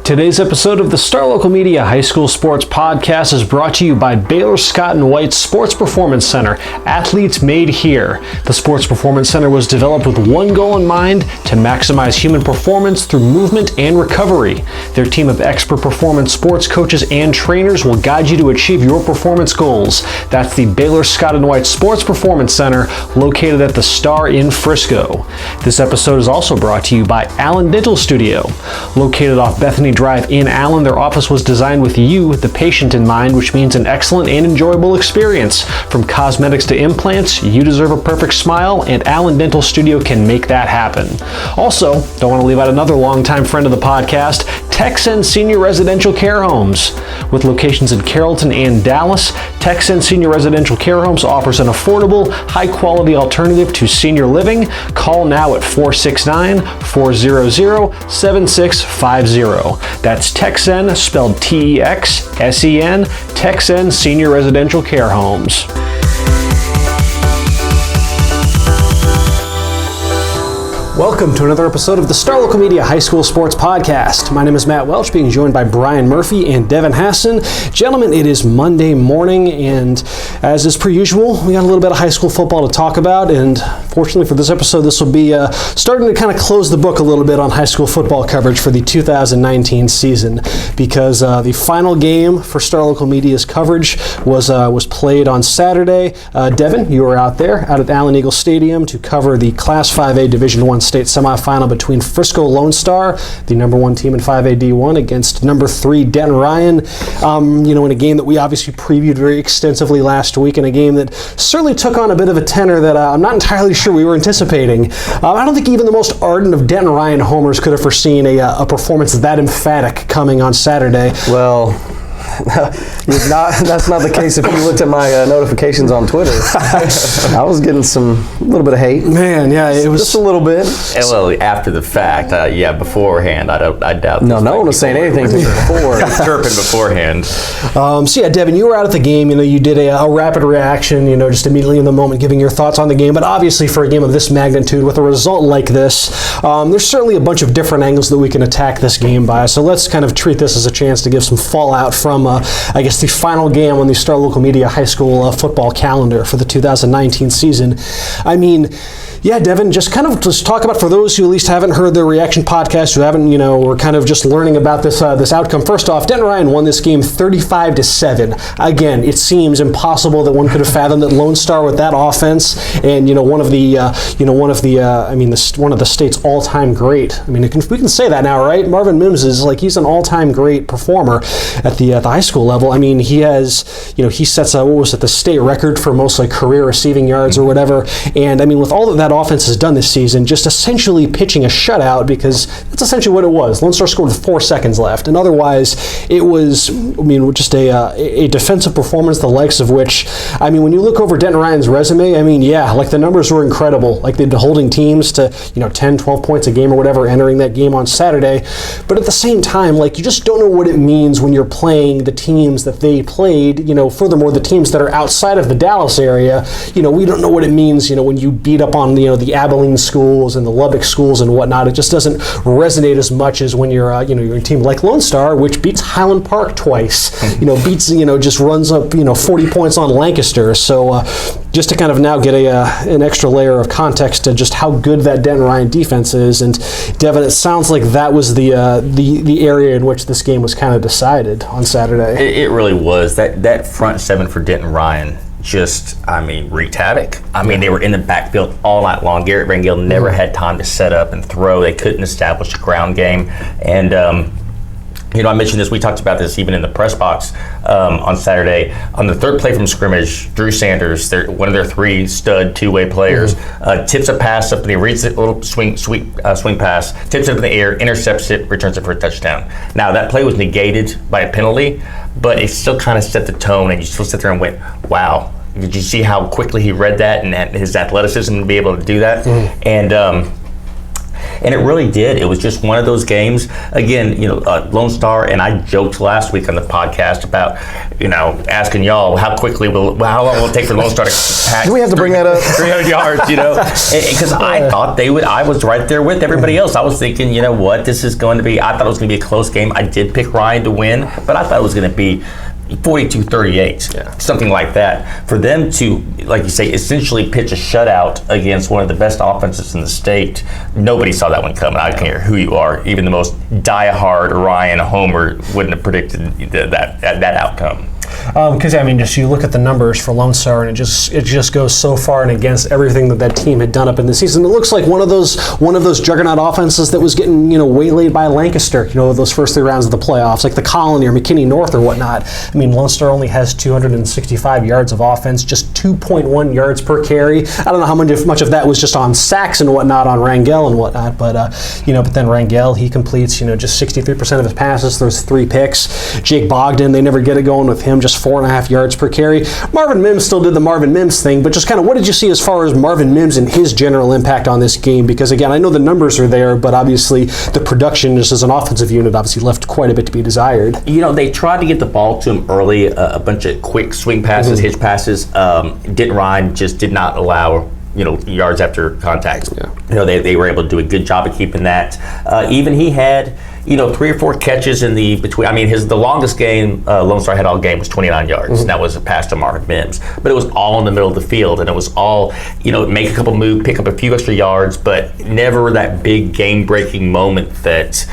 Today's episode of the Star Local Media High School Sports Podcast is brought to you by Baylor Scott & White Sports Performance Center, athletes made here. The Sports Performance Center was developed with one goal in mind: to maximize human performance through movement and recovery. Their team of expert performance sports coaches and trainers will guide you to achieve your performance goals. That's the Baylor Scott & White Sports Performance Center, located at the Star in Frisco. This episode is also brought to you by Allen Dental Studio. Located off Bethany Drive in Allen, their office was designed with you, the patient, in mind, which means an excellent and enjoyable experience. From cosmetics to implants, you deserve a perfect smile, and Allen Dental Studio can make that happen. Also, don't want to leave out another longtime friend of the podcast, Texan Senior Residential Care Homes. With locations in Carrollton and Dallas, Texan Senior Residential Care Homes offers an affordable, high-quality alternative to senior living. Call now at 469-400-7650. That's Texan, spelled T-E-X-S-E-N, Texan Senior Residential Care Homes. Welcome to another episode of the Star Local Media High School Sports Podcast. My name is Matt Welch, being joined by Brian Murphy and Devin Hassan. Gentlemen, it is Monday morning, and as is per usual, we got a little bit of high school football to talk about, and fortunately for this episode, this will be starting to kind of close the book a little bit on high school football coverage for the 2019 season, because the final game for Star Local Media's coverage was played on Saturday. Devin, you were out there, out at Allen Eagle Stadium to cover the Class 5A Division I state semifinal between Frisco Lone Star, the number one team in 5A D1, against number 3 Denton Ryan. In a game that we obviously previewed very extensively last week, and a game that certainly took on a bit of a tenor that I'm not entirely sure we were anticipating. I don't think even the most ardent of Denton Ryan homers could have foreseen a performance that emphatic coming on Saturday. Well, that's not the case. If you looked at my notifications on Twitter, I was getting a little bit of hate. Man, yeah, it was just a little bit. Well, after the fact, beforehand, I doubt. No one was saying anything before. Chirping beforehand. Devin, you were out at the game. You did a rapid reaction. Just immediately in the moment, giving your thoughts on the game. But obviously, for a game of this magnitude, with a result like this, there's certainly a bunch of different angles that we can attack this game by. So let's kind of treat this as a chance to give some fallout from the final game on the Star Local Media High School football calendar for the 2019 season. Devin, just talk about, for those who at least haven't heard the reaction podcast, who haven't, were kind of just learning about this outcome. First off, Denton Ryan won this game 35-7. Again, it seems impossible that one could have fathomed that Lone Star with that offense, and one of the state's all-time great. We can say that now, right? Marvin Mims is he's an all-time great performer at the high school level. He has, he sets the state record for most career receiving yards or whatever. And with all that offense has done this season, just essentially pitching a shutout, because that's essentially what it was. Lone Star scored with 4 seconds left, and otherwise it was, just a defensive performance, the likes of which, when you look over Denton Ryan's resume, the numbers were incredible. They'd been holding teams to 10, 12 points a game or whatever entering that game on Saturday. But at the same time, you just don't know what it means when you're playing the teams that they played. Furthermore, the teams that are outside of the Dallas area, we don't know what it means, when you beat up on the Abilene schools and the Lubbock schools and whatnot. It just doesn't resonate as much as when you're a team like Lone Star, which beats Highland Park twice, just runs up 40 points on Lancaster. So just to kind of now get an extra layer of context to just how good that Denton Ryan defense is. And Devin, it sounds like that was the area in which this game was kind of decided on Saturday. It really was. That front seven for Denton Ryan just, wreaked havoc. They were in the backfield all night long. Garrett Van Gill never had time to set up and throw. They couldn't establish a ground game. And, I mentioned this, we talked about this even in the press box on Saturday. On the third play from scrimmage, Drew Sanders, one of their 3 stud two-way players, tips a pass up, and he reads a little swing pass, tips it up in the air, intercepts it, returns it for a touchdown. Now, that play was negated by a penalty, but it still kind of set the tone, and you still sit there and went, wow. Did you see how quickly he read that and his athleticism to be able to do that? And And it really did. It was just one of those games. Again, Lone Star, and I joked last week on the podcast about, asking y'all how long will it take for Lone Star to pack. Do we have to bring that up? 300 yards, because I thought they would. I was right there with everybody else. I was thinking, what, this is going to be. I thought it was going to be a close game. I did pick Ryan to win, but I thought it was going to be 42-38, something like that. For them to, like you say, essentially pitch a shutout against one of the best offenses in the state, nobody saw that one coming. I don't care who you are. Even the most diehard Ryan homer wouldn't have predicted that outcome. Because just you look at the numbers for Lone Star, and it just goes so far and against everything that team had done up in the season. It looks like one of those juggernaut offenses that was getting waylaid by Lancaster. Those first 3 rounds of the playoffs, like the Colony or McKinney North or whatnot. Lone Star only has 265 yards of offense, just 2.1 yards per carry. I don't know how much of that was just on sacks and whatnot on Rangel and whatnot, but then Rangel, he completes just 63% of his passes, throws 3 picks. Jake Bogdan, they never get it going with him. Just 4.5 yards per carry. Marvin Mims still did the Marvin Mims thing, but just kind of what did you see as far as Marvin Mims and his general impact on this game? Because again, I know the numbers are there, but obviously the production just as an offensive unit obviously left quite a bit to be desired. They tried to get the ball to him early, a bunch of quick swing passes, hitch passes. Denton Ryan just did not allow yards after contact. Yeah. They were able to do a good job of keeping that. Even he had 3 or 4 catches in the between. The longest game Lone Star had all game was 29 yards. And that was a pass to Marvin Mims. But it was all in the middle of the field, and it was all make a couple moves, pick up a few extra yards, but never that big game-breaking moment that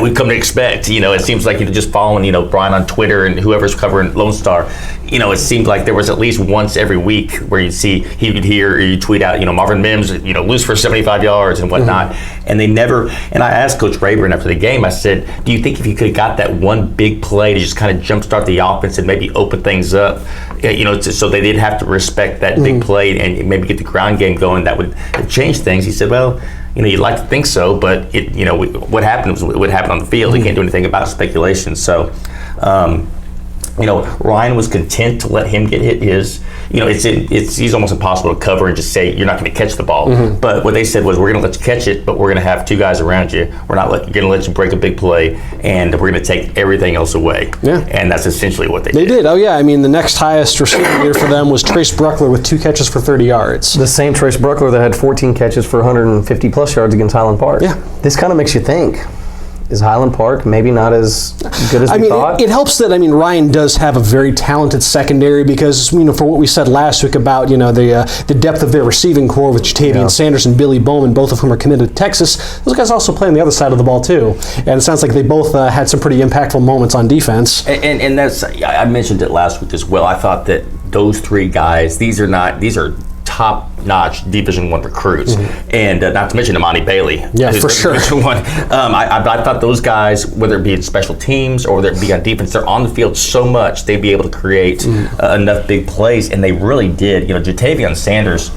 we've come to expect. It seems like just following, Brian on Twitter and whoever's covering Lone Star, it seemed like there was at least once every week where you'd see, he would hear or you tweet out, Marvin Mims, loose for 75 yards and whatnot. And they never, and I asked Coach Rayburn after the game, I said, do you think if you could have got that one big play to just kind of jumpstart the offense and maybe open things up, so they didn't have to respect that big play and maybe get the ground game going, that would change things? He said, well, you'd like to think so, but what happened was what happened on the field. He can't do anything about speculation. So, Ryan was content to let him get hit his. He's almost impossible to cover and just say you're not going to catch the ball. But what they said was, we're going to let you catch it, but we're going to have 2 guys around you. We're not going to let you break a big play, and we're going to take everything else away. Yeah. And that's essentially what they did. They did. Oh yeah. The next highest receiving year for them was Trace Bruckler with 2 catches for 30 yards. The same Trace Bruckler that had 14 catches for 150 plus yards against Highland Park. Yeah. This kind of makes you think. Is Highland Park maybe not as good as we thought? It helps that Ryan does have a very talented secondary, because for what we said last week about the depth of their receiving core with Jatavian Sanders and Billy Bowman, both of whom are committed to Texas. Those guys also play on the other side of the ball too, and it sounds like they both had some pretty impactful moments on defense. And that's, I mentioned it last week as well. I thought that those 3 guys, these are top-notch Division I recruits, and not to mention Amani Bailey. Yeah, for sure. Division I. I thought those guys, whether it be in special teams or whether it be on defense, they're on the field so much they'd be able to create enough big plays, and they really did. Jatavian Sanders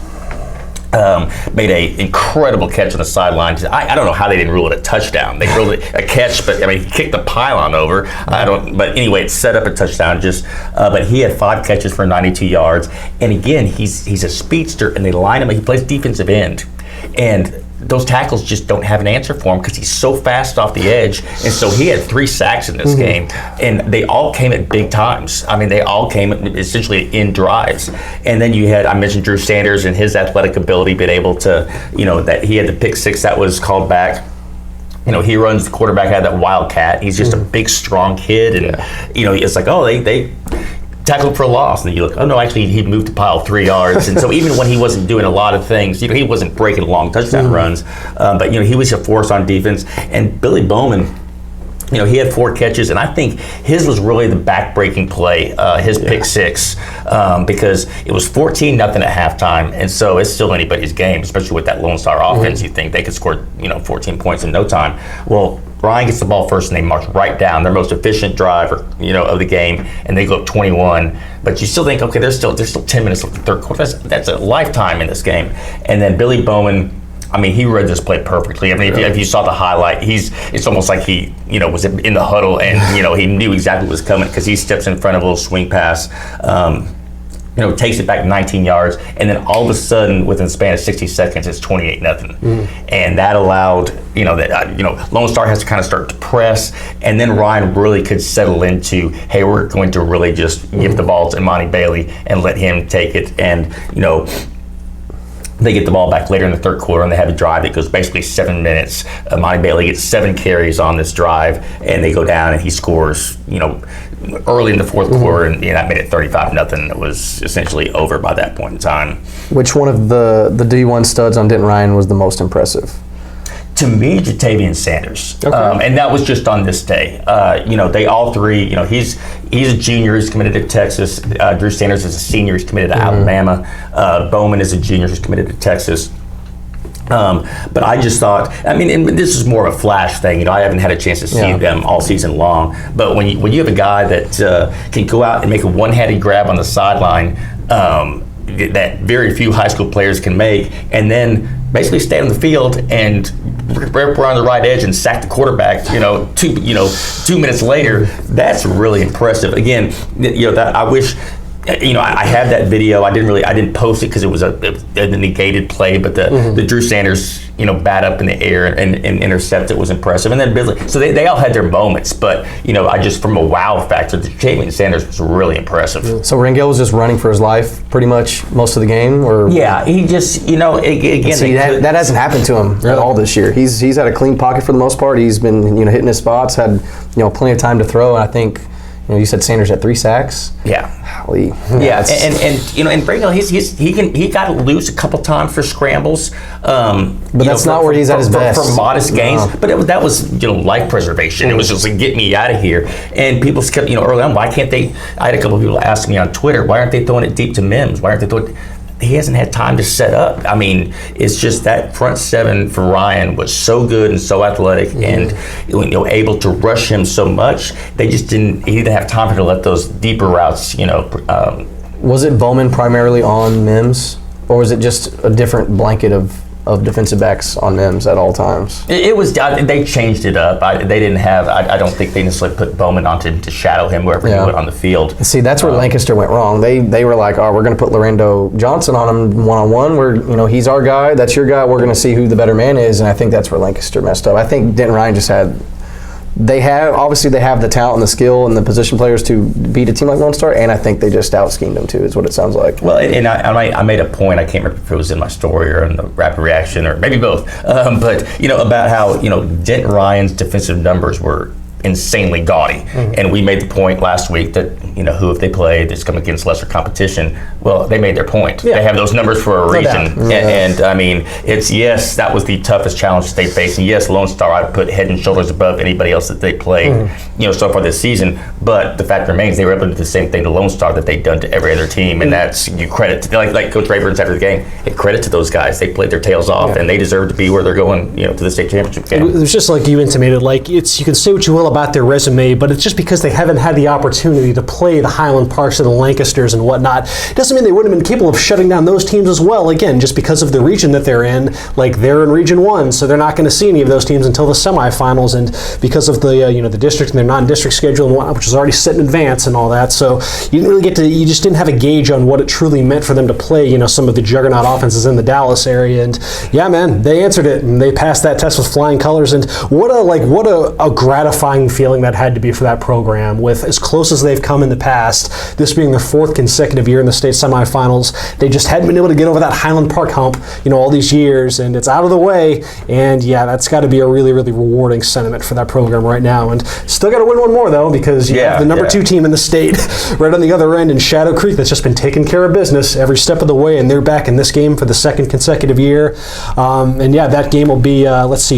made an incredible catch on the sideline. I don't know how they didn't rule it a touchdown. They ruled it a catch, but he kicked the pylon over. But anyway, it set up a touchdown. But he had 5 catches for 92 yards. And again, he's a speedster, and they line him. He plays defensive end, and those tackles just don't have an answer for him because he's so fast off the edge. And so he had 3 sacks in this game, and they all came at big times. They all came essentially in drives. And then you had, I mentioned Drew Sanders and his athletic ability, being able to, that he had the pick 6 that was called back. He runs the quarterback out of that wildcat. He's just a big, strong kid, and it's like, oh, they tackled for a loss, and then you look, oh no, actually he moved to pile 3 yards. And so even when he wasn't doing a lot of things, he wasn't breaking long touchdown runs, but he was a force on defense. And Billy Bowman, he had 4 catches, and I think his was really the back-breaking play, his pick 6, because it was 14-0 at halftime, and so it's still anybody's game, especially with that Lone Star offense. You think they could score 14 points in no time. Well, Ryan gets the ball first, and they march right down their most efficient drive, of the game, and they go up 21. But you still think, okay, there's still 10 minutes left in the third quarter. That's a lifetime in this game. And then Billy Bowman, he read this play perfectly. If you saw the highlight, it's almost like he, was in the huddle, and he knew exactly what was coming, because he steps in front of a little swing pass. takes it back 19 yards, and then all of a sudden, within the span of 60 seconds, it's 28-0, and that allowed Lone Star has to kind of start to press, and then Ryan really could settle into, hey, we're going to really just give the ball to Imani Bailey and let him take it, and they get the ball back later in the third quarter, and they have a drive that goes basically 7 minutes. Imani Bailey gets 7 carries on this drive, and they go down, and he scores, early in the fourth quarter, and that made it 35-0. It was essentially over by that point in time. Which one of the D1 studs on Denton Ryan was the most impressive? To me, Jatavian Sanders, Okay. and that was just on this day. They all three. He's a junior. He's committed to Texas. Drew Sanders is a senior. He's committed to Alabama. Bowman is a junior. Who's committed to Texas. But I just thought, and this is more of a flash thing. I haven't had a chance to see them all season long. But when you have a guy that can go out and make a one-handed grab on the sideline that very few high school players can make, and then basically stay on the field and rip around the right edge and sack the quarterback, 2 minutes later, that's really impressive. Again, that I wish. I had that video. I didn't post it because it was a negated play, but the Drew Sanders, bat up in the air and intercept it was impressive. And then Bisley, so they all had their moments, but I just from a wow factor, the Jatavian Sanders was really impressive. So Rangel was just running for his life pretty much most of the game, or yeah, he just again. See, that hasn't happened to him at all this year. He's had a clean pocket for the most part. He's been hitting his spots, had plenty of time to throw. And I think. You said Sanders had 3 sacks. Yeah. Golly. Yeah, and Rangel, he got loose a couple times for scrambles. But that's not where he's at his best. For modest gains. No. But that was life preservation. It was just like, get me out of here. And people kept early on, why can't they? I had a couple of people ask me on Twitter, why aren't they throwing it deep to Mims? Why aren't they throwing? He hasn't had time to set up. It's just that front seven for Ryan was so good and so athletic, and able to rush him so much. He didn't have time to let those deeper routes. Was it Bowman primarily on Mims, or was it just a different blanket of defensive backs on Mims at all times? It was. They changed it up. They didn't have. I don't think they necessarily put Bowman on to shadow him wherever he went on the field. See, that's where Lancaster went wrong. They were like, oh, we're going to put Lorando Johnson on him one-on-one. We're he's our guy. That's your guy. We're going to see who the better man is. And I think that's where Lancaster messed up. I think Denton Ryan just had. They have the talent and the skill and the position players to beat a team like Lone Star, and I think they just out-schemed them too, is what it sounds like. Well, and I made a point, I can't remember if it was in my story or in the rapid reaction or maybe both, but about how Denton Ryan's defensive numbers were insanely gaudy, and we made the point last week that who if they play that's come against lesser competition. Well, they made their point. They have those numbers for a reason, and it's that was the toughest challenge they faced, and yes, Lone Star I put head and shoulders above anybody else that they played so far this season. But the fact remains they were able to do the same thing to Lone Star that they'd done to every other team, and that's you credit to, like Coach Rayburn's after the game. Credit to those guys. They played their tails off, and they deserve to be where they're going. To the state championship game. It was just like you intimated. Like you can say what you will about their resume, but it's just because they haven't had the opportunity to play the Highland Parks and the Lancasters and whatnot. It doesn't mean they wouldn't have been capable of shutting down those teams as well. Again, just because of the region that they're in, like they're in Region 1, so they're not going to see any of those teams until the semifinals, and because of the the district and their non-district schedule and whatnot, which was already set in advance and all that, so you didn't really you just didn't have a gauge on what it truly meant for them to play some of the juggernaut offenses in the Dallas area. And yeah, man, they answered it and they passed that test with flying colors. And what a gratifying feeling that had to be for that program, with as close as they've come in the past, this being their 4th consecutive year in the state semifinals. They just hadn't been able to get over that Highland Park hump, all these years, and it's out of the way. And yeah, that's got to be a really, really rewarding sentiment for that program right now. And still got to win one more though, because you have the number 2 team in the state right on the other end in Shadow Creek that's just been taking care of business every step of the way, and they're back in this game for the 2nd consecutive year. And yeah, that game will be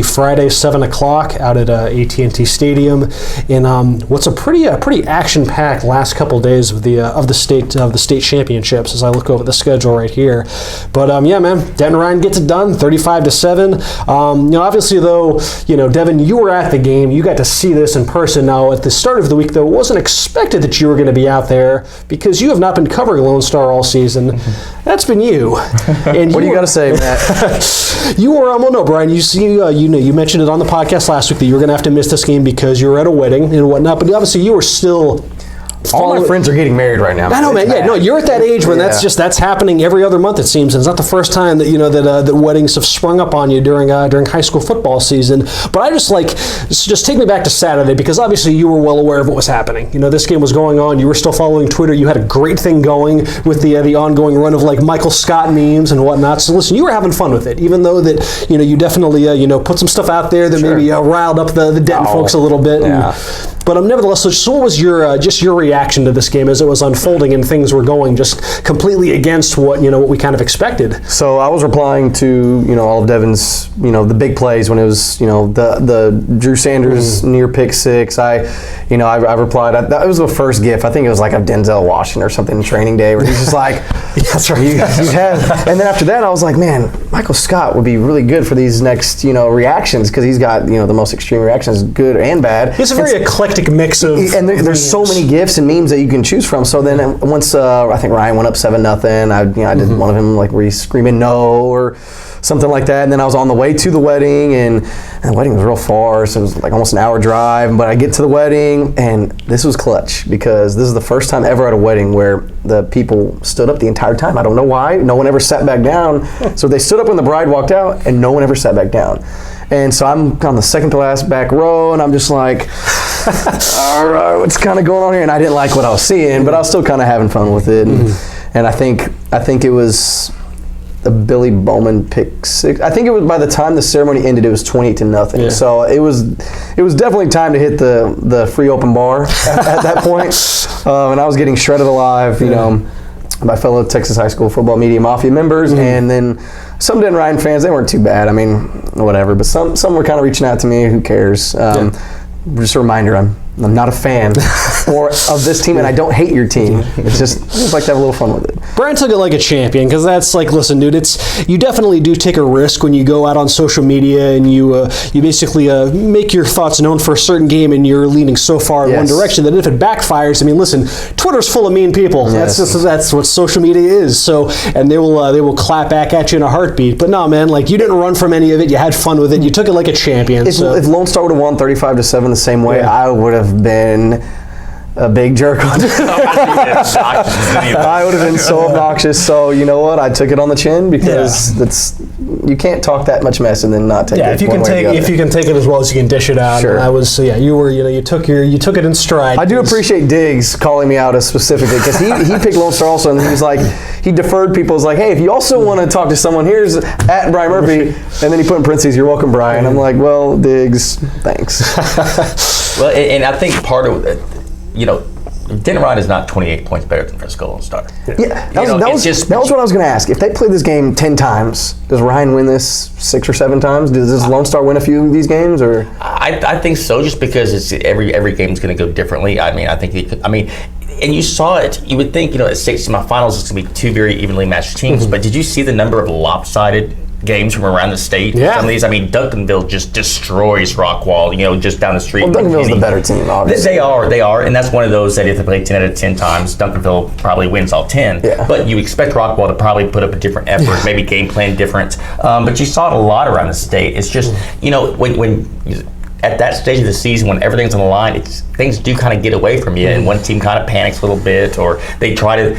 Friday 7 o'clock out at AT&T Stadium in what's a pretty action-packed last couple of days of the state championships, as I look over the schedule right here. But yeah, man, Denton Ryan gets it done, 35-7. Obviously though, Devin, you were at the game, you got to see this in person. Now at the start of the week though, it wasn't expected that you were going to be out there because you have not been covering Lone Star all season. That's been you. And what do you got to say, Matt? You were no, Brian. You mentioned it on the podcast last week that you were going to have to miss this game because you were at a wedding and whatnot. But obviously, you were still All my friends are getting married right now. I know, man. Yeah, no, you're at that age when that's happening every other month, it seems. And it's not the first time that that weddings have sprung up on you during high school football season. But I just take me back to Saturday, because obviously you were well aware of what was happening. This game was going on. You were still following Twitter. You had a great thing going with the ongoing run of like Michael Scott memes and whatnot. So listen, you were having fun with it, even though that you definitely put some stuff out there that maybe riled up the Denton folks a little bit. Yeah. But nevertheless, so what was your reaction to this game as it was unfolding and things were going just completely against what we kind of expected? So I was replying to all of Devin's the big plays when it was the Drew Sanders near pick six. I replied. That was the first GIF. I think it was like of Denzel Washington or something in training day where he's just like, yeah, that's right. You have. And then after that, I was like, man, Michael Scott would be really good for these next reactions, because he's got the most extreme reactions, good and bad. It's a very eclectic mix of, and there's so many GIFs and memes that you can choose from. So then once I think Ryan went up 7-0, I did one of him like where he's screaming no or something like that. And then I was on the way to the wedding, and the wedding was real far, so it was like almost an hour drive. But I get to the wedding, and this was clutch, because this is the first time ever at a wedding where the people stood up the entire time. I don't know why. No one ever sat back down. So they stood up when the bride walked out, and no one ever sat back down. And so I'm on the second to last back row, and I'm just like, all right, what's kind of going on here? And I didn't like what I was seeing, but I was still kind of having fun with it. And I think it was the Billy Bowman pick six. I think it was, by the time the ceremony ended, it was 28-0. Yeah. So it was definitely time to hit the free open bar at that point. And I was getting shredded alive, by fellow Texas high school football media mafia members, and then some Denton Ryan fans. They weren't too bad. I mean, whatever. But some were kind of reaching out to me. Who cares? Just a reminder, I'm not a fan of this team, and I don't hate your team. I just like to have a little fun with it. Brian took it like a champion, because that's like, listen, dude, you definitely do take a risk when you go out on social media and you basically make your thoughts known for a certain game, and you're leaning so far in one direction that if it backfires, I mean, listen, Twitter's full of mean people. Yes. That's what social media is. So, and they will clap back at you in a heartbeat. But no, man, like, you didn't run from any of it. You had fun with it. You took it like a champion. If Lone Star would have won 35-7 the same way, I would have been a big jerk on it. I would have been so obnoxious. So you know what? I took it on the chin, because you can't talk that much mess and then not take it. If you can take it as well as you can dish it out. Sure. You took it in stride. I do appreciate Diggs calling me out as specifically, because he picked Lone Star also, and he was like, he deferred people. He's like, hey, if you also want to talk to someone, here's at Brian Murphy, and then he put in parentheses, you're welcome, Brian. I'm like, well, Diggs, thanks. Well, and I think part of it, Denton Ryan is not 28 points better than Frisco Lone Star. Yeah, that was what I was going to ask. If they play this game 10 times, does Ryan win this 6 or 7 times? Does Lone Star win a few of these games? Or I think so, just because every game is going to go differently. I mean, I think and you saw it. You would think, at semifinals, it's going to be 2 very evenly matched teams. But did you see the number of lopsided games from around the state? Yeah. Some of these, Duncanville just destroys Rockwall, just down the street. Well, Duncanville's the better team, obviously. They are, and that's one of those that if they play 10 out of 10 times, Duncanville probably wins all 10. Yeah. But you expect Rockwall to probably put up a different effort, maybe game plan different. But you saw it a lot around the state. It's just, when at that stage of the season, when everything's on the line, things do kind of get away from you, and one team kind of panics a little bit, or they try to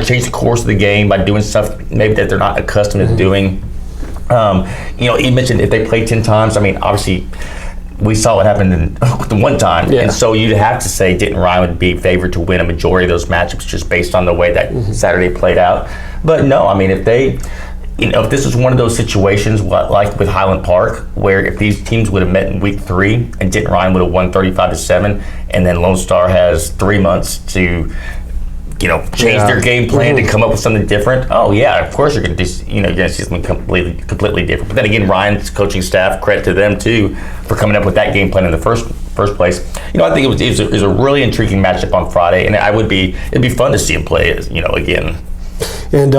change the course of the game by doing stuff maybe that they're not accustomed to doing. You mentioned if they play 10 times. Obviously, we saw what happened the one time, and so you'd have to say Denton Ryan would be favored to win a majority of those matchups just based on the way that Saturday played out. But no, if they. If this was one of those situations like with Highland Park, where if these teams would have met in week 3 and Denton Ryan would have won 35-7, and then Lone Star has 3 months to, change their game plan to come up with something different. Oh yeah, of course you're going to do. You're going to see something completely different. But then again, Ryan's coaching staff, credit to them too for coming up with that game plan in the first place. I think it was a really intriguing matchup on Friday, and it'd be fun to see him play, again. And.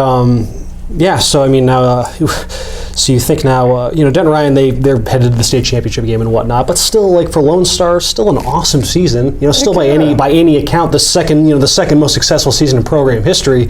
Yeah, so now, So you think now, Denton Ryan, they're headed to the state championship game and whatnot, but still, like for Lone Star, still an awesome season. Still by any account, the second most successful season in program history.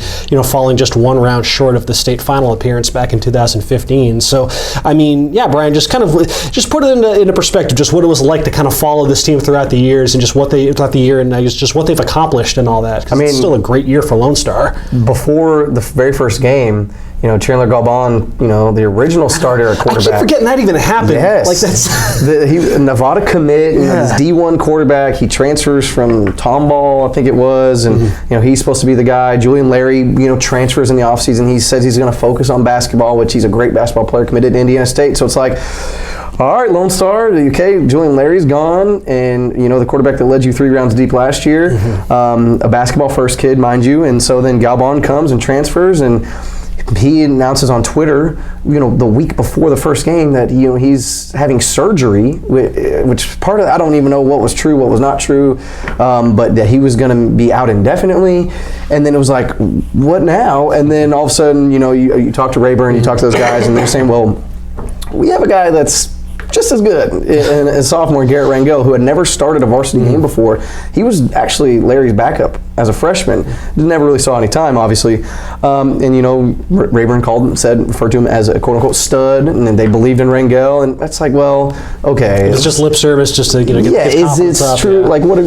Falling just one round short of the state final appearance back in 2015. So, Brian, just put it into perspective, just what it was like to kind of follow this team throughout the years and just what they've accomplished and all that. It's still a great year for Lone Star. Before the very first game, Chandler Galban, the original starter at quarterback. I keep forgetting that even happened. Yes. Like that's he Nevada commit, his D1 quarterback. He transfers from Tomball, I think it was, and he's supposed to be the guy. Julian Larry, transfers in the offseason. He says he's going to focus on basketball, which he's a great basketball player, committed to Indiana State. So it's like, all right, Lone Star, okay, Julian Larry's gone, and the quarterback that led you 3 rounds deep last year, a basketball first kid, mind you, and so then Galban comes and transfers, and he announces on Twitter, the week before the first game that he's having surgery, which part of I don't even know what was true, what was not true, but that he was going to be out indefinitely. And then it was like, what now? And then all of a sudden, you talk to Rayburn, you talk to those guys, and they're saying, well, we have a guy that's just as good. And sophomore Garrett Rangel, who had never started a varsity game before, he was actually Larry's backup as a freshman. Never really saw any time, obviously. Rayburn called and referred to him as a quote-unquote stud, and then they believed in Rangel, and that's like, well, okay. It's just lip service, just to get is it true? Yeah. Like, what?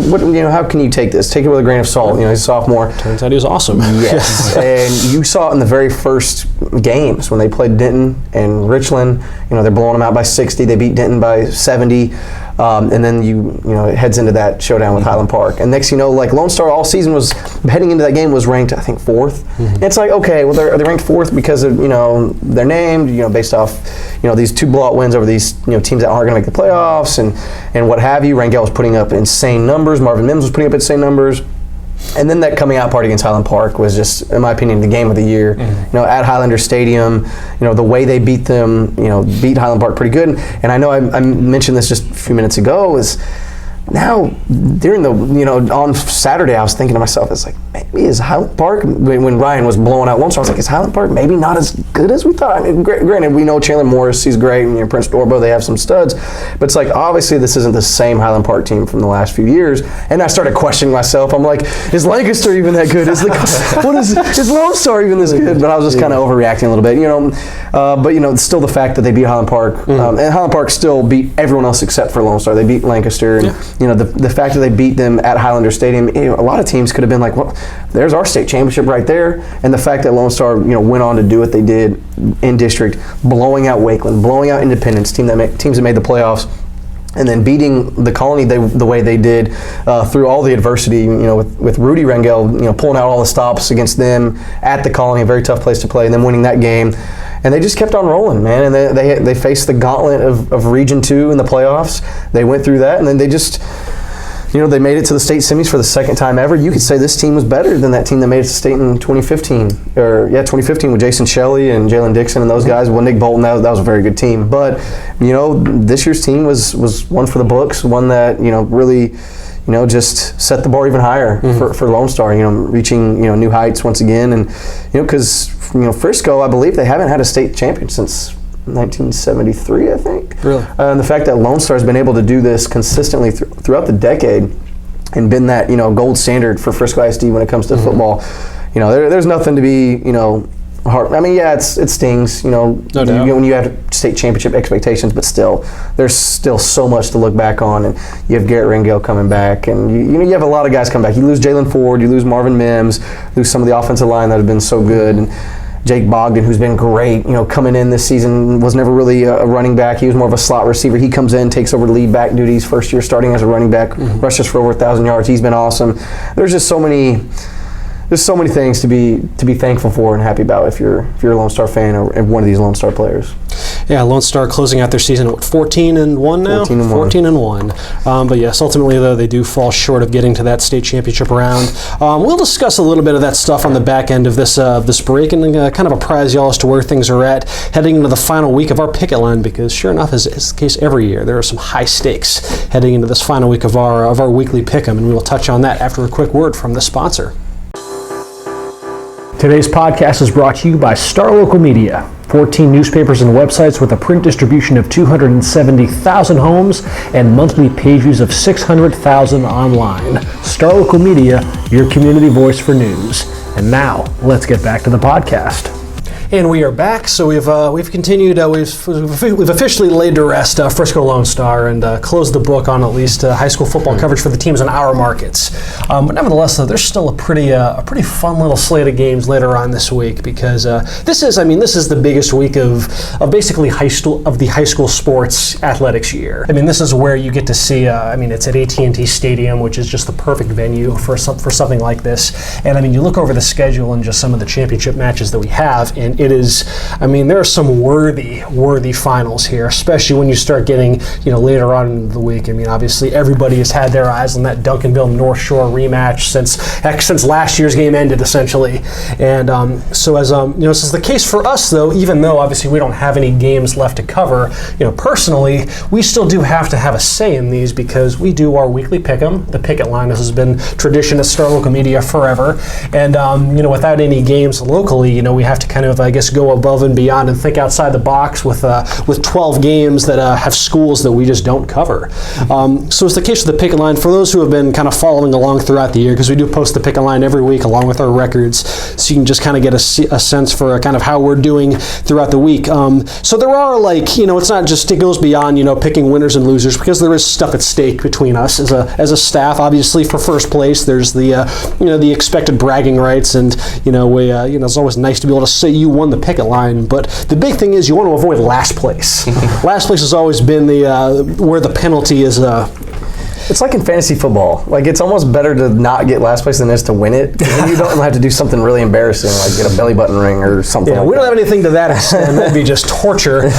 How can you take this? Take it with a grain of salt. He's a sophomore. Turns out he was awesome. Yes, and you saw it in the very first games when they played Denton and Richland. They're blowing them out by 60. They beat Denton by 70. And then it heads into that showdown with Highland Park. And next Lone Star all season was heading into that game was ranked, I think, 4th. And it's like, okay, well, are they ranked 4th because of they're named based off these 2 blowout wins over these teams that aren't going to make the playoffs and what have you. Rangel was putting up insane numbers. Marvin Mims was putting up insane numbers. And then that coming out party against Highland Park was just, in my opinion, the game of the year. At Highlander Stadium, the way they beat them, beat Highland Park pretty good. And I know I mentioned this just a few minutes ago, is now during the, on Saturday, I was thinking to myself, it's like, maybe is Highland Park, when Ryan was blowing out Lone Star, I was like, is Highland Park maybe not as good as we thought? Granted, we know Chandler Morris, he's great, and Prince Dorbo, they have some studs, but it's like, obviously this isn't the same Highland Park team from the last few years, and I started questioning myself. I'm like, is Lancaster even that good? Is Lone Star even this good? But I was just kind of overreacting a little bit, but still the fact that they beat Highland Park, and Highland Park still beat everyone else except for Lone Star. They beat Lancaster, and the fact that they beat them at Highlander Stadium, a lot of teams could have been like, well, there's our state championship right there. And the fact that Lone Star, went on to do what they did in district, blowing out Wakeland, blowing out Independence, teams that made the playoffs, and then beating the Colony the way they did through all the adversity, with Rudy Rangel, pulling out all the stops against them at the Colony, a very tough place to play, and then winning that game. And they just kept on rolling, man. And they faced the gauntlet of Region 2 in the playoffs. They went through that, and then they just, they made it to the state semis for the second time ever. You could say this team was better than that team that made it to state in 2015. 2015 with Jason Shelley and Jalen Dixon and those guys. Well, Nick Bolton, that was a very good team. But, this year's team was one for the books, one that, really, just set the bar even higher for Lone Star, reaching, new heights once again. And, because, Frisco, I believe they haven't had a state champion since 1973, I think. Really? And the fact that Lone Star has been able to do this consistently throughout the decade and been that, gold standard for Frisco ISD when it comes to football, there's nothing to be, hard. I mean, yeah, it stings, No doubt. when you have state championship expectations, but still, there's still so much to look back on. And you have Garrett Rangel coming back, and you have a lot of guys coming back. You lose Jalen Ford, you lose Marvin Mims, lose some of the offensive line that have been so good, and Jake Bogdan, who's been great, coming in this season, was never really a running back. He was more of a slot receiver. He comes in, takes over lead back duties, first year starting as a running back, rushes for over 1,000 yards. He's been awesome. There's just so many things to be thankful for and happy about if you're a Lone Star fan or one of these Lone Star players. Yeah, Lone Star closing out their season at 14-1 now. 14-1. But yes, ultimately though they do fall short of getting to that state championship round. We'll discuss a little bit of that stuff on the back end of this break and kind of apprise y'all as to where things are at heading into the final week of our picket line, because sure enough, as is the case every year, there are some high stakes heading into this final week of our weekly pick'em, and we will touch on that after a quick word from the sponsor. Today's podcast is brought to you by Star Local Media. 14 newspapers and websites with a print distribution of 270,000 homes and monthly page views of 600,000 online. Star Local Media, your community voice for news. And now, let's get back to the podcast. And we are back. So we've continued. We've officially laid to rest Frisco Lone Star and closed the book on at least high school football coverage for the teams in our markets. But nevertheless, though, there's still a pretty fun little slate of games later on this week because this is the biggest week of basically the high school sports athletics year. I mean, this is where you get to see. It's at AT&T Stadium, which is just the perfect venue for something like this. And I mean, you look over the schedule and just some of the championship matches that we have, and it is, there are some worthy finals here, especially when you start getting, later on in the week. I mean, obviously everybody has had their eyes on that Duncanville North Shore rematch since last year's game ended, essentially. And so as this is the case for us, though, even though obviously we don't have any games left to cover, personally, we still do have to have a say in these because we do our weekly pick'em. The picket line, this has been tradition at Star Local Media forever. And, without any games locally, we have to kind of, go above and beyond and think outside the box with 12 games that have schools that we just don't cover. So it's the case with the picket line. For those who have been kind of following along throughout the year, because we do post the picket line every week along with our records, so you can just kind of get a sense for kind of how we're doing throughout the week. So there are it's not just, it goes beyond, picking winners and losers because there is stuff at stake between us as a staff. Obviously for first place, there's the expected bragging rights and, it's always nice to be able to say you won the picket line, but the big thing is you want to avoid last place. Last place has always been where the penalty is. It's like in fantasy football. Like, it's almost better to not get last place than it is to win it. Then you don't have to do something really embarrassing, like get a belly button ring or something. Yeah, we don't have anything to that extent. That'd be just torture.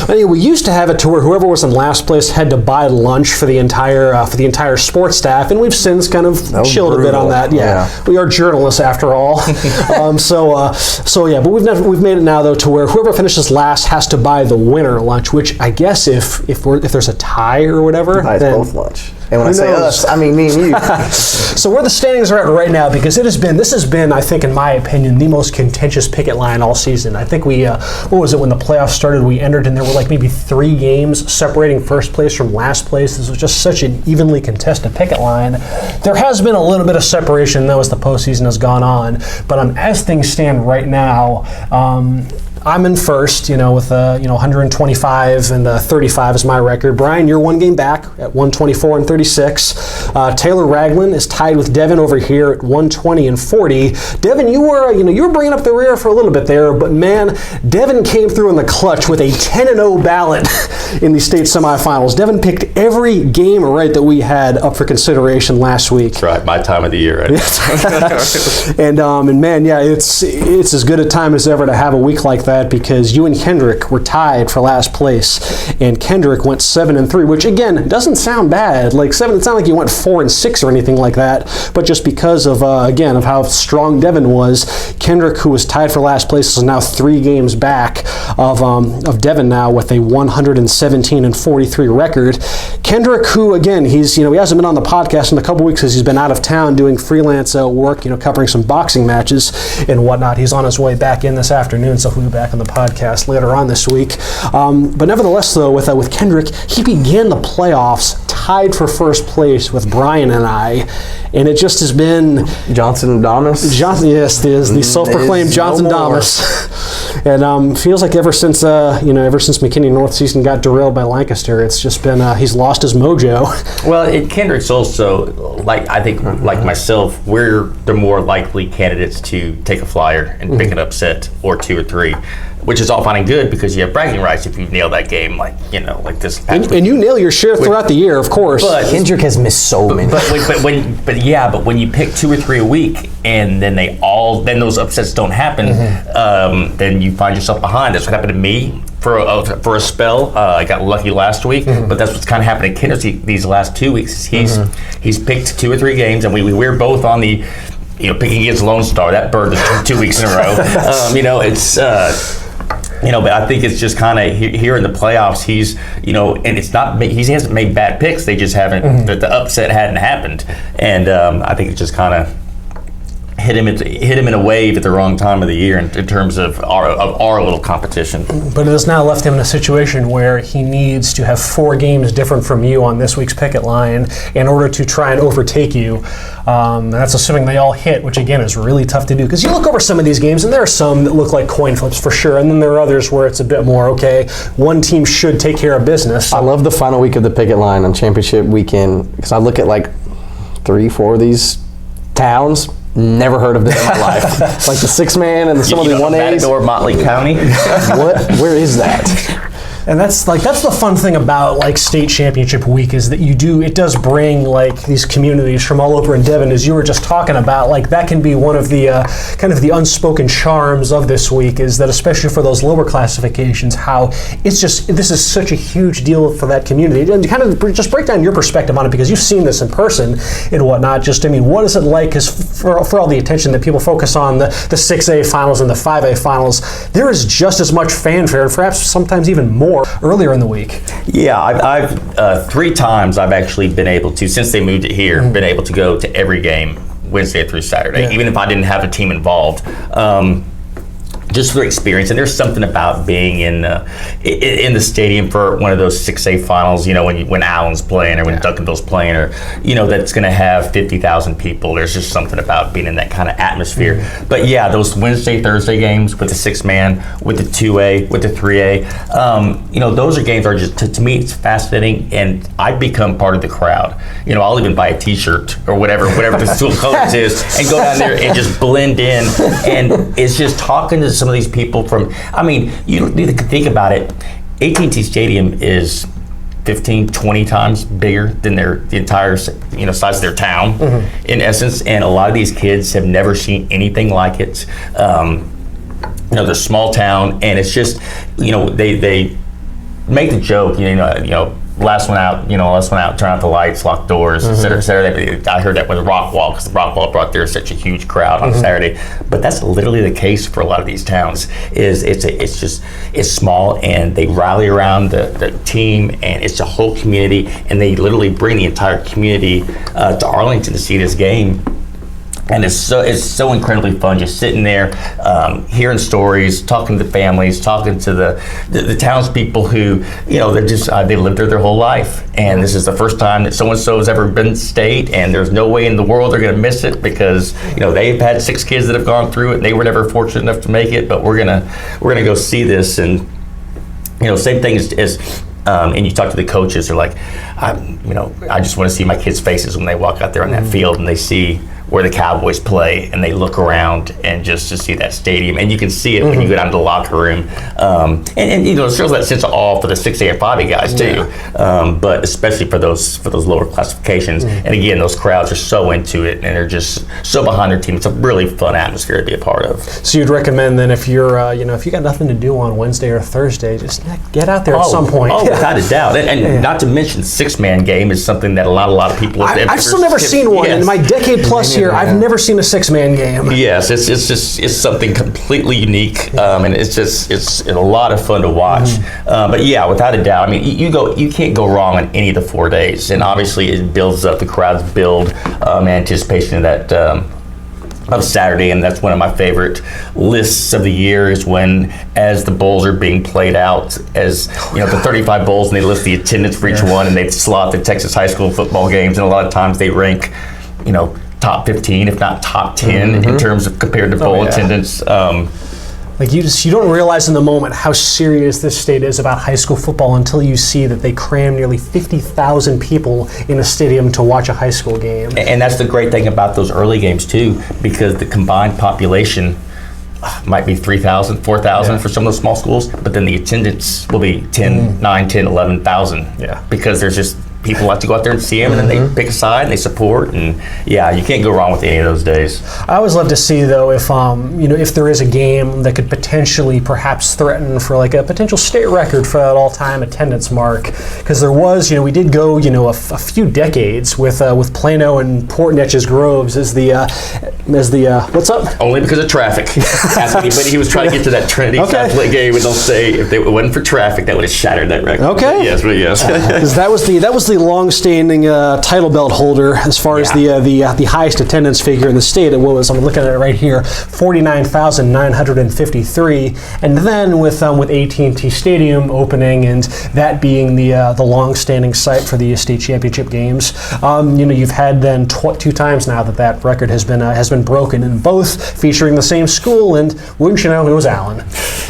Anyway, we used to have it to where whoever was in last place had to buy lunch for the entire sports staff, and we've since kind of chilled a bit on that. Yeah, we are journalists after all. But we've made it now though to where whoever finishes last has to buy the winner lunch. Which I guess if there's a tie or whatever, buys both lunch. And when I say us, I mean me and you. So where the standings are at right now, because this has been, I think, in my opinion, the most contentious picket line all season. I think we, what was it, when the playoffs started, we entered and there were like maybe 3 games separating first place from last place. This was just such an evenly contested picket line. There has been a little bit of separation, though, as the postseason has gone on. But as things stand right now, I'm in first, with 125 and 35 is my record. Brian, you're 1 game back at 124 and 36. Taylor Ragland is tied with Devin over here at 120 and 40. Devin, you were bringing up the rear for a little bit there, but man, Devin came through in the clutch with a 10-0 ballot in the state semifinals. Devin picked every game right that we had up for consideration last week. That's right, my time of the year. Right? and man, yeah, it's as good a time as ever to have a week like that, because you and Kendrick were tied for last place, and Kendrick went 7-3, which again doesn't sound bad. Like 7, it's not like you went 4-6 or anything like that, but just because of of how strong Devin was, Kendrick, who was tied for last place, is now 3 games back of Devin now with a 117 and 43 record. Kendrick, who again he hasn't been on the podcast in a couple weeks because he's been out of town doing freelance work, covering some boxing matches and whatnot. He's on his way back in this afternoon, so he'll be back on the podcast later on this week. But nevertheless, though, with Kendrick, he began the playoffs tied for first place with Brian and I, and it just has been Johnson Damas. Yes, the self-proclaimed Johnson Damas, and feels like ever since McKinney North season got derailed by Lancaster, it's just been he's lost his mojo. Well, Kendrick's also like myself, we're the more likely candidates to take a flyer and pick an upset or 2 or 3. Which is all fine and good because you have bragging rights if you nail that game, like this. And you nail your share throughout the year, of course. But Kendrick has missed so many. But when you pick 2 or 3 a week and then those upsets don't happen, then you find yourself behind. That's what happened to me for a spell. I got lucky last week, but that's what's kind of happened to Kendrick these last 2 weeks. He's picked 2 or 3 games, and we're both on the picking against Lone Star. That burned us 2 weeks in a row. It's. But I think it's just kind of here in the playoffs. He's, and it's not. He hasn't made bad picks. They just haven't. The upset hadn't happened, and I think it's just kind of hit him in a wave at the wrong time of the year in terms of our little competition. But it has now left him in a situation where he needs to have 4 games different from you on this week's picket line in order to try and overtake you. And that's assuming they all hit, which again is really tough to do, because you look over some of these games and there are some that look like coin flips for sure, and then there are others where it's a bit more, okay, one team should take care of business. I love the final week of the picket line on championship weekend, because I look at like 3-4 of these towns, never heard of them in my life. Like the 6-man and some of the 1As. Matador, Motley County. Where is that? And that's the fun thing about like state championship week, is that it does bring like these communities from all over in Devon, as you were just talking about. Like that can be one of the kind of the unspoken charms of this week, is that especially for those lower classifications, how this is such a huge deal for that community. And kind of just break down your perspective on it, because you've seen this in person and whatnot. What is it like? Because for all the attention that people focus on the 6A finals and the 5A finals, there is just as much fanfare, and perhaps sometimes even more, earlier in the week. Yeah, I've 3 times I've actually been able to, since they moved it here, been able to go to every game Wednesday through Saturday, even if I didn't have a team involved. Just for experience, and there's something about being in the stadium for one of those 6A finals. When Allen's playing or when Duncanville's playing, or that's going to have 50,000 people. There's just something about being in that kind of atmosphere. But yeah, those Wednesday, Thursday games with the 6-man, with the 2A, with the 3A, those are games are just to me it's fascinating, and I become part of the crowd. I'll even buy a T-shirt or whatever the school colors is, and go down there and just blend in, and it's just talking to some of these people from, you need to think about it. AT&T Stadium is 15, 20 times bigger than the entire size of their town, in essence, and a lot of these kids have never seen anything like it. They're small town, and it's just, they make the joke, last one out, turn out the lights, lock doors, et cetera, et cetera. I heard that with Rockwall, because the Rockwall brought there such a huge crowd on Saturday. But that's literally the case for a lot of these towns. It's small, and they rally around the team, and it's a whole community, and they literally bring the entire community to Arlington to see this game. And it's so incredibly fun, just sitting there, hearing stories, talking to the families, talking to the townspeople who, they lived there their whole life, and this is the first time that so-and-so has ever been state, and there's no way in the world they're going to miss it, because they've had 6 kids that have gone through it, and they were never fortunate enough to make it, but we're gonna go see this. And same thing as and you talk to the coaches, they're like, I just want to see my kids' faces when they walk out there on that field and they see where the Cowboys play, and they look around and just to see that stadium, and you can see it when you go down to the locker room, and it shows that sense of awe for the 6A and 5A guys too, but especially for those lower classifications. And again, those crowds are so into it, and they're just so behind their team. It's a really fun atmosphere to be a part of. So you'd recommend then, if you're if you got nothing to do on Wednesday or Thursday, just get out there at some point. Oh, without a doubt, and not to mention 6-man game is something that a lot of people. I've still never seen one in my decade plus. I've never seen a 6-man game. Yes, it's something completely unique, and it's a lot of fun to watch. But yeah, without a doubt, you can't go wrong on any of the 4 days, and obviously it builds up. The crowds build anticipation of that of Saturday, and that's one of my favorite lists of the year, is when, as the bowls are being played out, as the 35 bowls, and they list the attendance for each one, and they slot the Texas high school football games, and a lot of times they rank top 15, if not top 10, in terms of compared to bowl attendance. Like you don't realize in the moment how serious this state is about high school football until you see that they cram nearly 50,000 people in a stadium to watch a high school game. And that's the great thing about those early games too, because the combined population might be 3,000, 4,000 for some of those small schools, but then the attendance will be 9, 10, 11,000. Because there's just people like to go out there and see them, and then they pick a side and they support, and you can't go wrong with any of those days. I always love to see, though, if if there is a game that could potentially perhaps threaten for like a potential state record for that all-time attendance mark, because there was, we did go, a few decades with Plano and Port Neches Groves as the what's up? Only because of traffic. Ask anybody who was trying to get to that Trinity Catholic game, and they'll say if it wasn't for traffic, that would have shattered that record. Okay. But yes. Because that was the the long-standing title belt holder as far as the highest attendance figure in the state. It was, I'm looking at it right here, 49,953, and then with AT&T Stadium opening and that being the long-standing site for the state championship games, you've had then 2 times now that record has been broken, and both featuring the same school, and wouldn't you know, it was Allen.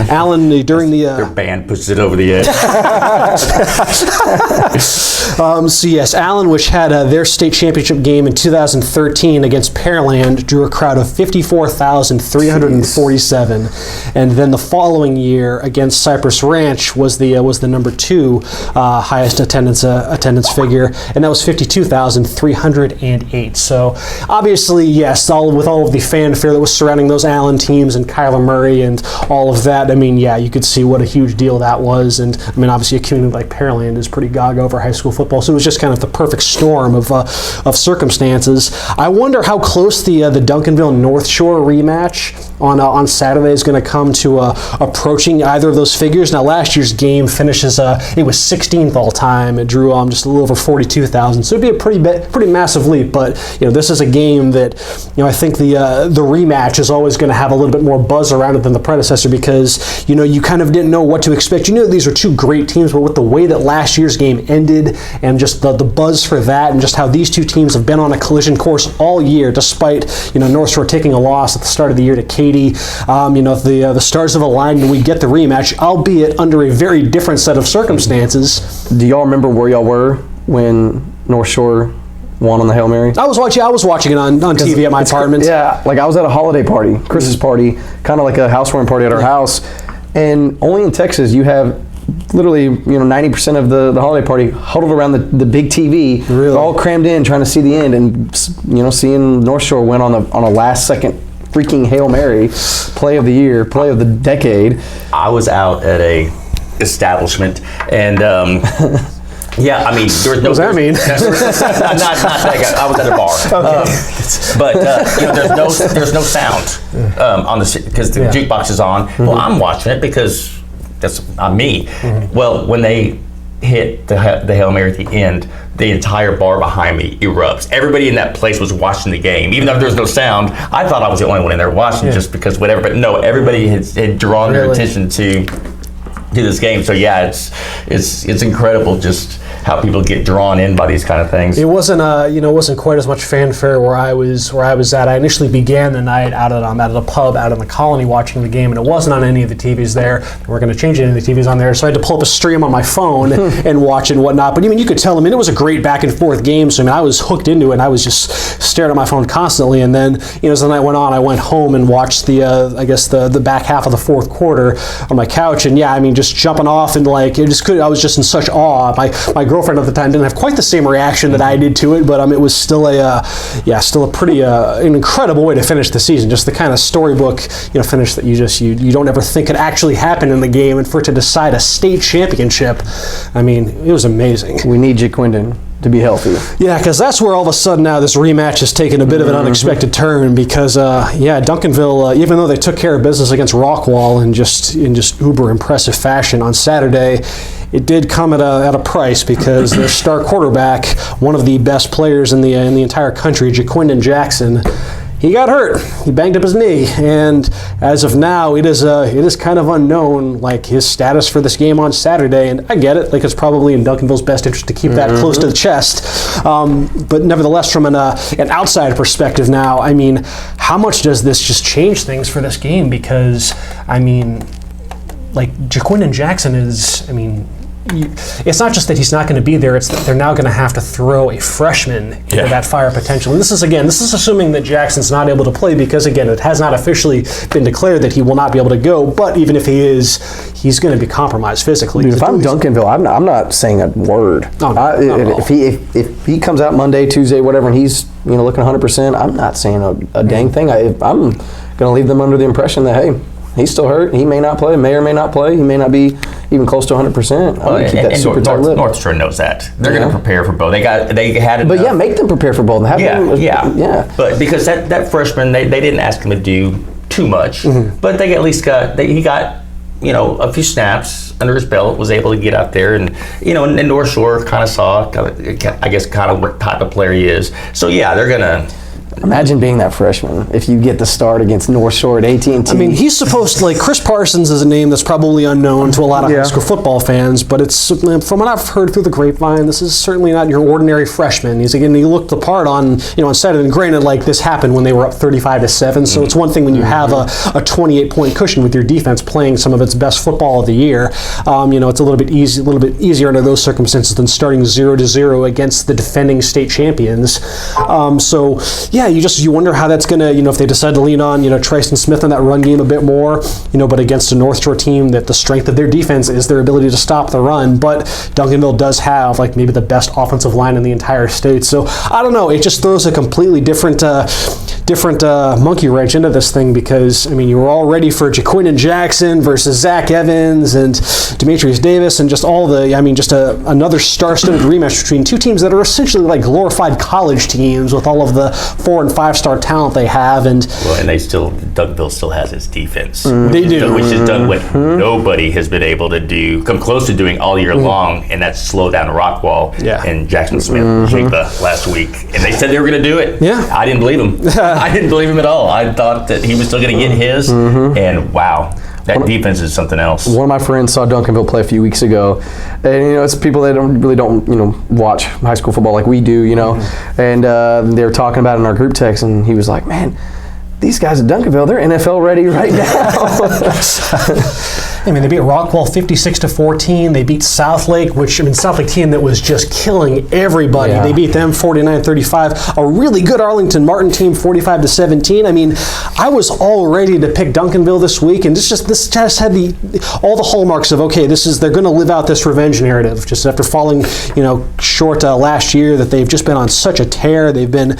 Allen during their band pushes it over the edge. So yes, Allen, which had their state championship game in 2013 against Pearland, drew a crowd of 54,347, and then the following year against Cypress Ranch was the number 2 highest attendance figure, and that was 52,308. So obviously, yes, with all of the fanfare that was surrounding those Allen teams and Kyler Murray and all of that, I mean, yeah, you could see what a huge deal that was, and I mean, obviously a community like Pearland is pretty gaga over high school football, so it was just kind of the perfect storm of circumstances. I wonder how close the Duncanville North Shore rematch on Saturday is going to come to approaching either of those figures. Now, last year's game finishes it was 16th all time. It drew just a little over 42,000, so it'd be a pretty massive leap. But this is a game that I think the rematch is always going to have a little bit more buzz around it than the predecessor, because you kind of didn't know what to expect. These are 2 great teams, but with the way that last year's game ended and just the buzz for that, and just how these 2 teams have been on a collision course all year, despite North Shore taking a loss at the start of the year to Katy. The stars have aligned and we get the rematch, albeit under a very different set of circumstances. Do y'all remember where y'all were when North Shore won on the Hail Mary? I was watching it on TV at my apartment. Yeah, like I was at a holiday party, Chris's party, kind of like a housewarming party at our house, and only in Texas you have literally 90% of the holiday party huddled around the big TV, really? All crammed in trying to see the end, and seeing North Shore win on a last second freaking Hail Mary, play of the year, play of the decade. I was out at a establishment, and yeah, I mean, there was no. What does that mean? not that guy. I was at a bar. Okay. But there's no sound on the because the jukebox is on. Mm-hmm. Well, I'm watching it because that's not me. Mm-hmm. Well, when they hit the Hail Mary at the end, the entire bar behind me erupts. Everybody in that place was watching the game, even though there was no sound. I thought I was the only one in there watching, just because whatever. But no, everybody had drawn their attention to this game. So yeah, it's incredible just how people get drawn in by these kind of things. It wasn't wasn't quite as much fanfare where I was at. I initially began the night out at a pub out in the Colony watching the game, and it wasn't on any of the TVs there. We're going to change any of the TVs on there, so I had to pull up a stream on my phone and watch and whatnot. But you could tell. It was a great back and forth game. So I was hooked into it. And I was just staring at my phone constantly. And then as the night went on, I went home and watched the back half of the fourth quarter on my couch. And just jumping off and I was just in such awe. My girlfriend at the time didn't have quite the same reaction that I did to it, but it was still a pretty an incredible way to finish the season. Just the kind of storybook finish that you don't ever think could actually happen in the game, and for it to decide a state championship, it was amazing. We need Jaquindon to be healthy. Yeah, because that's where all of a sudden now this rematch has taken a bit of an unexpected turn, because Duncanville, even though they took care of business against Rockwall in just uber impressive fashion on Saturday, it did come at a price, because their star quarterback, one of the best players in the entire country, Jaquindon Jackson, he got hurt. He banged up his knee, and as of now, it is kind of unknown, his status for this game on Saturday. And I get it, it's probably in Duncanville's best interest to keep that close to the chest. But nevertheless, from an outside perspective now, how much does this just change things for this game? Because Jaquindon Jackson is, it's not just that he's not going to be there, it's that they're now going to have to throw a freshman into that fire potential. And this is assuming that Jackson's not able to play, because again, it has not officially been declared that he will not be able to go, but even if he is, he's going to be compromised physically. Dude, if I'm Duncanville, I'm not saying a word. If he comes out Monday, Tuesday, whatever, and he's looking 100%, I'm not saying a dang thing. I'm going to leave them under the impression that, hey, he's still hurt. He may not play, may or may not play. He may not be even close to 100%. North Shore knows that. They're going to prepare for both. They had enough. But make them prepare for both. Yeah. But because that freshman, they didn't ask him to do too much, but they at least he got a few snaps under his belt, was able to get out there, and and North Shore kind of saw, I guess, kind of what type of player he is. So yeah, they're gonna. Imagine being that freshman if you get the start against North Shore at AT&T. I mean, he's supposed to, like, Chris Parsons is a name that's probably unknown to a lot of high school football fans, but it's, from what I've heard through the grapevine, this is certainly not your ordinary freshman. He looked the part on Saturday, and granted, like, this happened when they were up 35-7, so it's one thing when you have a 28-point cushion with your defense playing some of its best football of the year. It's a little bit easier under those circumstances than starting 0-0 against the defending state champions. So yeah, you wonder how that's going to, if they decide to lean on, Tristan Smith in that run game a bit more, but against a North Shore team that the strength of their defense is their ability to stop the run. But Duncanville does have, like, maybe the best offensive line in the entire state. So I don't know. It just throws a completely different monkey wrench into this thing, because, I mean, you were all ready for Jaquin and Jackson versus Zach Evans and Demetrius Davis, and just another star-studded rematch between two teams that are essentially like glorified college teams with all of the 4- and 5-star talent they have. And Duncanville still has its defense. They do. Which has done what nobody has been able to do, come close to doing all year long, and that's slow down Rockwall and Jackson Smith last week. And they said they were going to do it. Yeah. I didn't believe him. I didn't believe him at all. I thought that he was still going to get his, and wow. That defense is something else. One of my friends saw Duncanville play a few weeks ago, and it's people that don't watch high school football like we do, and they were talking about it in our group text, and he was like, "Man, these guys at Duncanville, they're NFL ready right now." I mean, they beat Rockwall 56-14. They beat Southlake, Southlake team that was just killing everybody. Yeah. They beat them 49-35. A really good Arlington Martin team, 45-17. I mean, I was all ready to pick Duncanville this week, and this just had all the hallmarks of, okay, they're going to live out this revenge narrative. Just after falling, short last year, that they've just been on such a tear. They've been,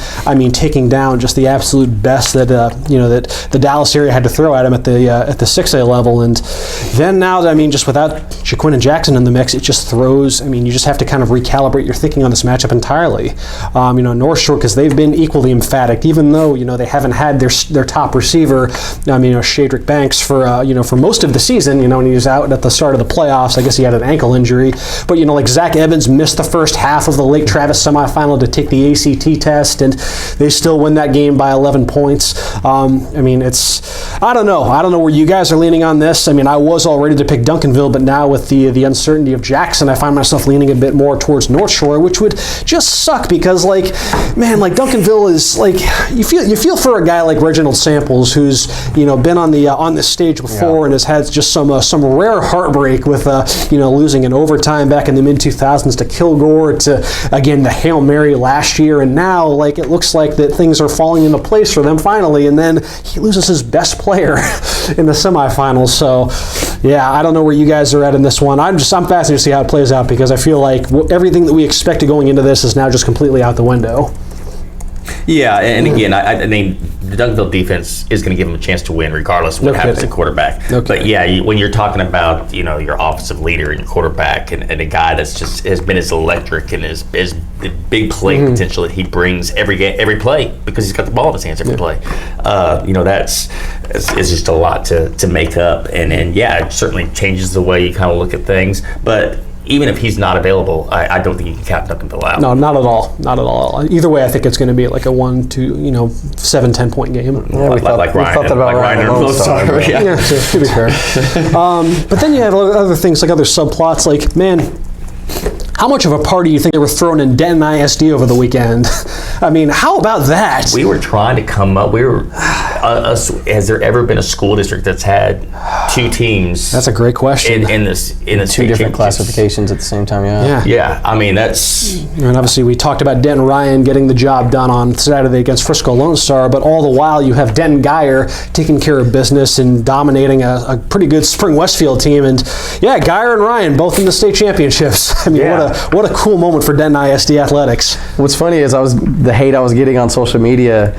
taking down just the absolute best that that the Dallas area had to throw at them at the 6A level, and then now, just without Jaquin and Jackson in the mix, it just throws, you just have to kind of recalibrate your thinking on this matchup entirely. North Shore, because they've been equally emphatic, even though, they haven't had their top receiver, Shadrick Banks for most of the season, when he was out at the start of the playoffs. I guess he had an ankle injury. But, like Zach Evans missed the first half of the Lake Travis semifinal to take the ACT test, and they still win that game by 11 points. I don't know where you guys are leaning on this. I was all ready to pick Duncanville, but now with the uncertainty of Jackson, I find myself leaning a bit more towards North Shore, which would just suck because, Duncanville is you feel for a guy like Reginald Samples, who's been on this stage before and has had just some rare heartbreak with losing in overtime back in the mid 2000s to Kilgore, to again the Hail Mary last year, and now it looks like that things are falling into place for them finally, and then he loses his best player in the semifinals. So yeah, I don't know where you guys are at in this one. I'm fascinated to see how it plays out, because I feel like everything that we expected going into this is now just completely out the window. Yeah, and again, the Duncanville defense is going to give them a chance to win regardless of what happens at quarterback. But yeah, when you're talking about your offensive leader and your quarterback and a guy that's just has been as electric and as the big play potential that he brings every play, because he's got the ball in his hands every play. That's just a lot to make up, and it certainly changes the way you kind of look at things, but. Even if he's not available, I don't think you can count Duncanville out. No, not at all. Not at all. Either way, I think it's going to be like a 7-10 point game. Yeah, we thought that about Ryan Lone Star. Yeah, to be fair. But then you have other things, like other subplots, how much of a party do you think they were throwing in Denton ISD over the weekend? How about that? We were trying to come up. Has there ever been a school district that's had two teams? That's a great question. In the two different classifications at the same time. Yeah. That's. And obviously, we talked about Denton Ryan getting the job done on Saturday against Frisco Lone Star, but all the while you have Denton Guyer taking care of business and dominating a pretty good Spring Westfield team. And yeah, Guyer and Ryan both in the state championships. What a cool moment for Denton ISD athletics. What's funny is the hate I was getting on social media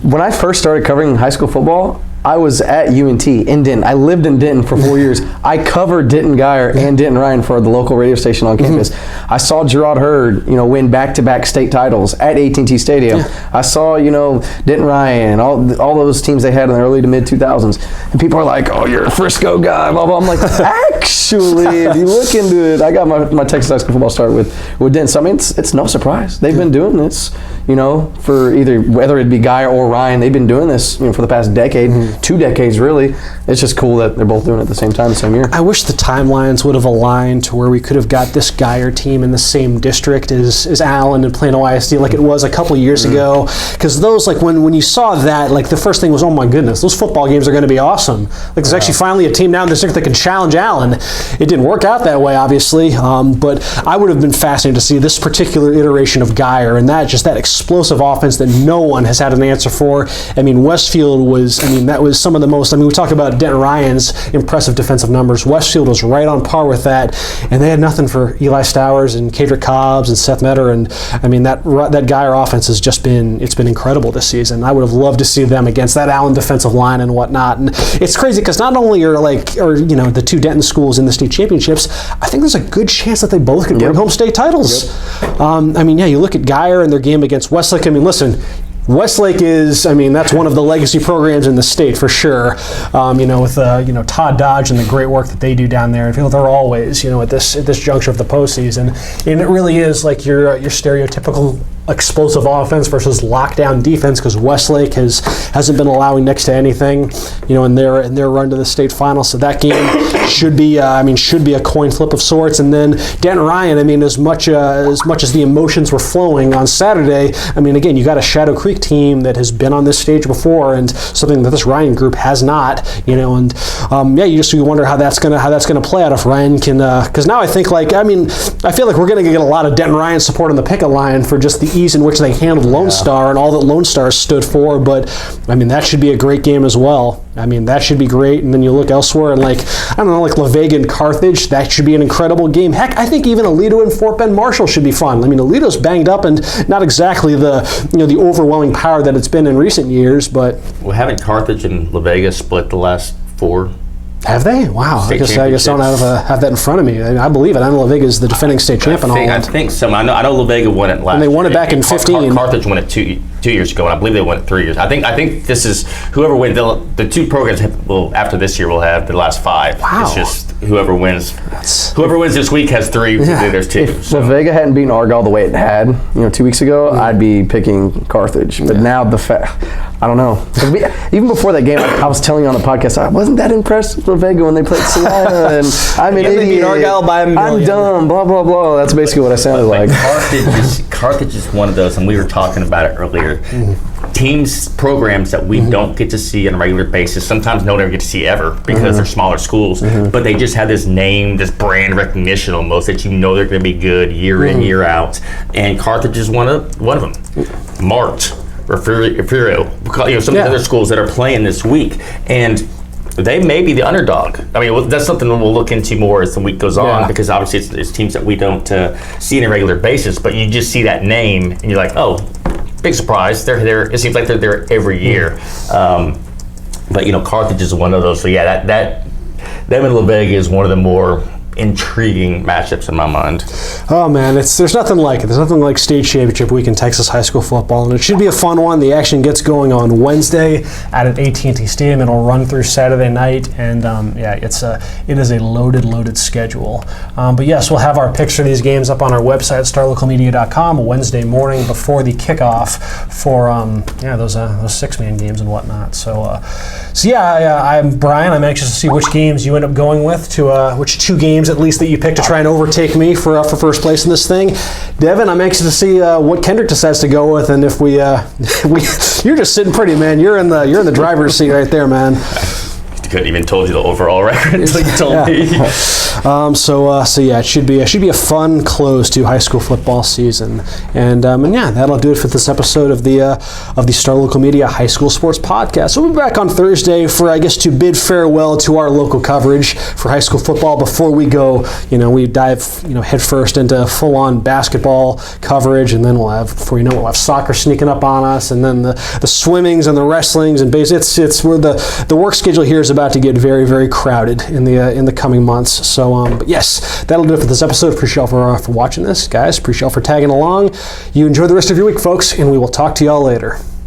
when I first started covering high school football. I was at UNT in Denton. I lived in Denton for 4 years. I covered Denton Guyer and Denton Ryan for the local radio station on campus. I saw Gerard Hurd, win back-to-back state titles at AT&T Stadium. I saw, Denton Ryan, all those teams they had in the early to mid 2000s. And people are like, "Oh, you're a Frisco guy." Blah blah. I'm like, actually, if you look into it, I got my Texas high school football start with Denton. So I mean, it's no surprise they've been doing this. For either whether it be Guyer or Ryan, they've been doing this, for the past decade. 2 decades really. It's just cool that they're both doing it at the same time, the same year. I wish the timelines would have aligned to where we could have got this Guyer team in the same district as Allen and Plano ISD like it was a couple years ago. Because those, like when you saw that, like the first thing was, oh my goodness, those football games are going to be awesome. Like there's actually finally a team down in the district that can challenge Allen. It didn't work out that way, obviously, but I would have been fascinated to see this particular iteration of Guyer and that explosive offense that no one has had an answer for. I mean, Westfield that was some of the most, we talked about Denton Ryan's impressive defensive numbers. Westfield was right on par with that, and they had nothing for Eli Stowers and Kadrick Cobbs and Seth Metter, and that Guyer offense has just been incredible this season. I would have loved to see them against that Allen defensive line and whatnot. And it's crazy because not only are the two Denton schools in the state championships, I think there's a good chance that they both could bring home state titles. You look at Guyer and their game against Westlake. Listen, Westlake is, that's one of the legacy programs in the state for sure. With Todd Dodge and the great work that they do down there. I feel they're always, at this juncture of the postseason, and it really is like your stereotypical explosive offense versus lockdown defense, because Westlake hasn't been allowing next to anything, in their run to the state final. So that game should be a coin flip of sorts. And then Denton Ryan, as much as the emotions were flowing on Saturday, again, you got a Shadow Creek team that has been on this stage before, and something that this Ryan group has not, you wonder how that's gonna play out if Ryan can, because now I think I feel like we're gonna get a lot of Denton Ryan support on the picket line for just the ease in which they handled Lone Star and all that Lone Star stood for, but that should be a great game as well. That should be great. And then you look elsewhere and like La Vega and Carthage, that should be an incredible game. Heck, I think even Aledo and Fort Bend Marshall should be fun. Aledo's banged up and not exactly the overwhelming power that it's been in recent years, but haven't Carthage and La Vega split the last 4? Have they? Wow. I guess I don't have that in front of me. I believe it. I know La Vega is the defending state champion. I think so. I know La Vega won it last year. And they won it back in 15. Carthage won it 2 years ago, and I believe they won it 3 years. I think this is whoever wins. The 2 programs will, after this year, will have the last 5. Wow. It's just whoever wins. Whoever wins this week has 3. There's 2. If La Vega hadn't beaten Argyle the way it had, 2 weeks ago, I'd be picking Carthage. But now I don't know. Even before that game, I was telling you on the podcast, I wasn't that impressed with La Vega when they played Salina, and I'm an idiot. Beat Argyle by a million. I'm dumb. Blah blah blah. That's basically what I sounded like. Carthage is one of those, and we were talking about it earlier. Programs that we don't get to see on a regular basis. Sometimes no one ever get to see ever because they're smaller schools. But they just have this name, this brand recognition almost that they're going to be good year in, year out. And Carthage is one of them. Mart. Refugio, some of the other schools that are playing this week, and they may be the underdog. That's something we'll look into more as the week goes on, because obviously it's teams that we don't see on a regular basis, but you just see that name and you're like, oh, big surprise, they're there. It seems like they're there every year. But Carthage is one of those. So yeah, that them and La Vega is one of the more intriguing matchups in my mind. Oh man, there's nothing like it. There's nothing like state championship week in Texas high school football, and it should be a fun one. The action gets going on Wednesday at AT&T Stadium. It'll run through Saturday night, and it is a loaded schedule. But yes, we'll have our picks for these games up on our website, starlocalmedia.com, Wednesday morning before the kickoff for those 6-man games and whatnot. I'm Brian. I'm anxious to see which games you end up going with, to which 2 games at least that you pick to try and overtake me for first place in this thing. Devin, I'm anxious to see what Kendrick decides to go with, and if you're just sitting pretty, man. You're in the driver's seat right there, man. Couldn't even told you the overall record until you told me. So yeah, it should be a fun close to high school football season. And yeah, that'll do it for this episode of the Star Local Media High School Sports Podcast. So we'll be back on Thursday for, I guess, to bid farewell to our local coverage for high school football before we go. We dive headfirst into full-on basketball coverage, and then we'll have soccer sneaking up on us, and then the swimmings and the wrestlings and it's where the work schedule here is about to get very, very crowded in the coming months. So but yes, that'll do it for this episode. Appreciate y'all for watching this, guys. Appreciate y'all for tagging along. You enjoy the rest of your week, folks, and we will talk to y'all later.